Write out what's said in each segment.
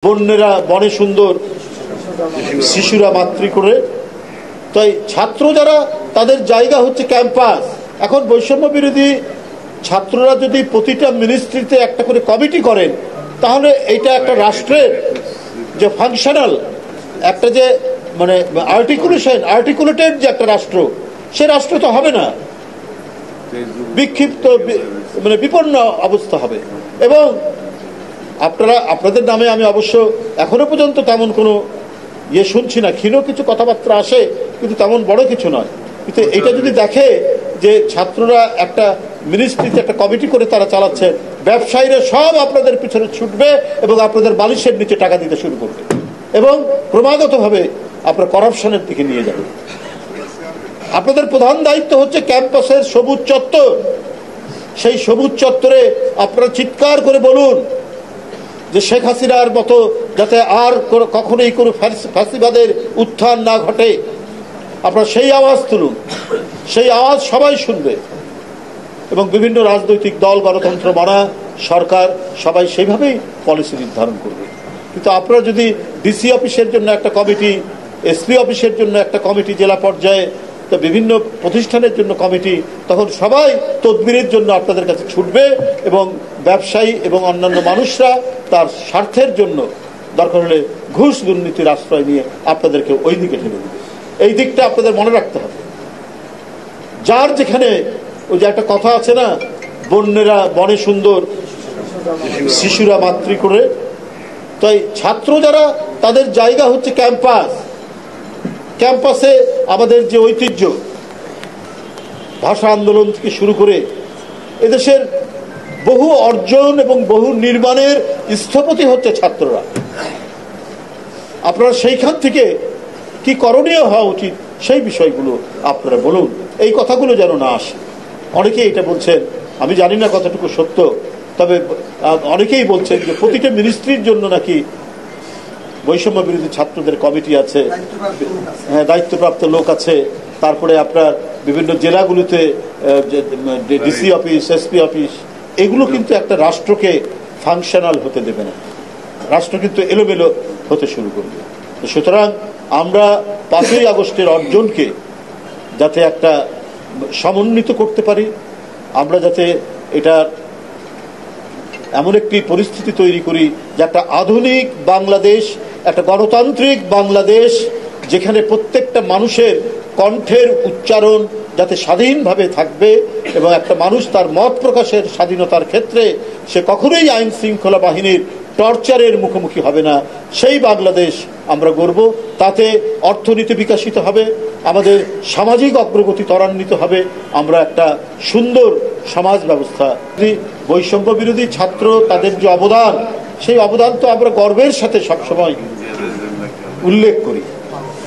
বন্যেরা বনে সুন্দর, শিশুরা মাতৃ করে। তাই ছাত্র যারা, তাদের জায়গা হচ্ছে ক্যাম্পাস। এখন বৈষম্য বিরোধী ছাত্ররা যদি প্রতিটা মিনিস্ট্রিতে একটা করে কমিটি করেন, তাহলে এটা একটা রাষ্ট্রের যে ফাংশনাল একটা যে মানে আর্টিকুলেটেড যে একটা রাষ্ট্র, সে রাষ্ট্র তো হবে না, বিক্ষিপ্ত মানে বিপন্ন অবস্থা হবে। এবং আপনাদের নামে আমি অবশ্য এখনো পর্যন্ত তেমন কোনো শুনছি না, ক্ষীণ কিছু কথাবার্তা আসে, কিন্তু তেমন বড় কিছু নয়। কিন্তু এটা যদি দেখে যে ছাত্ররা একটা মিনিস্ট্রিতে একটা কমিটি করে তারা চালাচ্ছে, ব্যবসায়ীরা সব আপনাদের পিছনে ছুটবে এবং আপনাদের বালিশের নিচে টাকা দিতে শুরু করবে এবং ক্রমাগতভাবে আপনার করাপশনের দিকে নিয়ে যাবে। আপনাদের প্রধান দায়িত্ব হচ্ছে ক্যাম্পাসের সবুজ চত্বর। সেই সবুজ চত্বরে আপনারা চিৎকার করে বলুন যে শেখ হাসিনার মতো যাতে আর কখনোই কোনো ফ্যাসিবাদের উত্থান না ঘটে। আপনারা সেই আওয়াজ তুলুন, সেই আওয়াজ সবাই শুনবে এবং বিভিন্ন রাজনৈতিক দল, গণতন্ত্র মানা সরকার সবাই সেইভাবেই পলিসি নির্ধারণ করবে। কিন্তু আপনারা যদি ডিসি অফিসের জন্য একটা কমিটি, এসপি অফিসের জন্য একটা কমিটি, জেলা পর্যায়ে তো বিভিন্ন প্রতিষ্ঠানের জন্য কমিটি, তখন সবাই তদবিরের জন্য আপনাদের কাছে ছুটবে এবং ব্যবসায়ী এবং অন্যান্য মানুষরা তার স্বার্থের জন্য দরকার হলে ঘুষ দুর্নীতির আশ্রয় নিয়ে আপনাদেরকে ওই দিকে ঠেলে দেবে। এই দিকটা আপনাদের মনে রাখতে হবে। যার যেখানে ওই যে একটা কথা আছে না, বন্যেরা বনে সুন্দর, শিশুরা মাতৃ করে। তাই ছাত্র যারা, তাদের জায়গা হচ্ছে ক্যাম্পাস। ক্যাম্পাসে আমাদের যে ঐতিহ্য, ভাষা আন্দোলন থেকে শুরু করে এদেশের বহু অর্জন এবং বহু নির্মাণের স্থপতি হচ্ছে ছাত্ররা। আপনারা সেইখান থেকে কি করণীয় হওয়া উচিত সেই বিষয়গুলো আপনারা বলুন, এই কথাগুলো যেন না আসে। অনেকেই এটা বলছেন, আমি জানি না কতটুকু সত্য, তবে অনেকেই বলছেন যে প্রতিটা মিনিস্ট্রির জন্য নাকি বৈষম্য বিরোধী ছাত্রদের কমিটি আছে, হ্যাঁ, দায়িত্বপ্রাপ্ত লোক আছে। তারপরে আপনার বিভিন্ন জেলাগুলিতে ডিসি অফিস, এসপি অফিস, এগুলো কিন্তু একটা রাষ্ট্রকে ফাংশনাল হতে দেবে না, রাষ্ট্র কিন্তু এলোমেলো হতে শুরু করবে। সুতরাং আমরা 5ই আগস্টের অর্জনকে যাতে একটা সমন্বিত করতে পারি, আমরা যাতে এটা এমন একটি পরিস্থিতি তৈরি করি যে একটা আধুনিক বাংলাদেশ, একটা গণতান্ত্রিক বাংলাদেশ, যেখানে প্রত্যেকটা মানুষের কণ্ঠের উচ্চারণ যাতে স্বাধীনভাবে থাকবে এবং একটা মানুষ তার মত প্রকাশের স্বাধীনতার ক্ষেত্রে সে কখনোই আইন শৃঙ্খলা বাহিনীর টর্চারের মুখোমুখি হবে না, সেই বাংলাদেশ আমরা গড়ব। তাতে অর্থনীতি বিকশিত হবে, আমাদের সামাজিক অগ্রগতি ত্বরান্বিত হবে, আমরা একটা সুন্দর সমাজ ব্যবস্থা। বৈষম্য বিরোধী ছাত্র তাদের যে অবদান, সেই অবদান তো আমরা গর্বের সাথে সবসময় উল্লেখ করি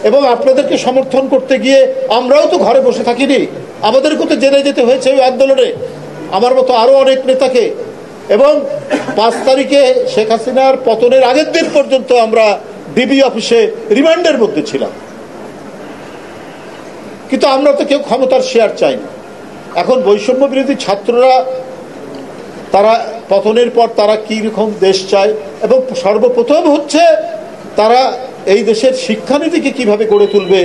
এবং আপনাদেরকে সমর্থন করতে গিয়ে আমরাও তো ঘরে বসে থাকিনি, আমাদেরকেও তো জেলে যেতে হয়েছে ওই আন্দোলনে, আমার মতো আরো অনেক নেতাকে। এবং 5 তারিখে শেখ হাসিনার পতনের আগের দিন পর্যন্ত আমরা ডিবি অফিসে রিমান্ডের মধ্যে ছিলাম, কিন্তু আমরা তো কেউ ক্ষমতার শেয়ার চাই না। এখন বৈষম্য বিরোধী ছাত্ররা, তারা পতনের পর তারা কি রকম দেশ চায় এবং সর্বপ্রথম হচ্ছে তারা এই দেশের শিক্ষানীতিকে কিভাবে গড়ে তুলবে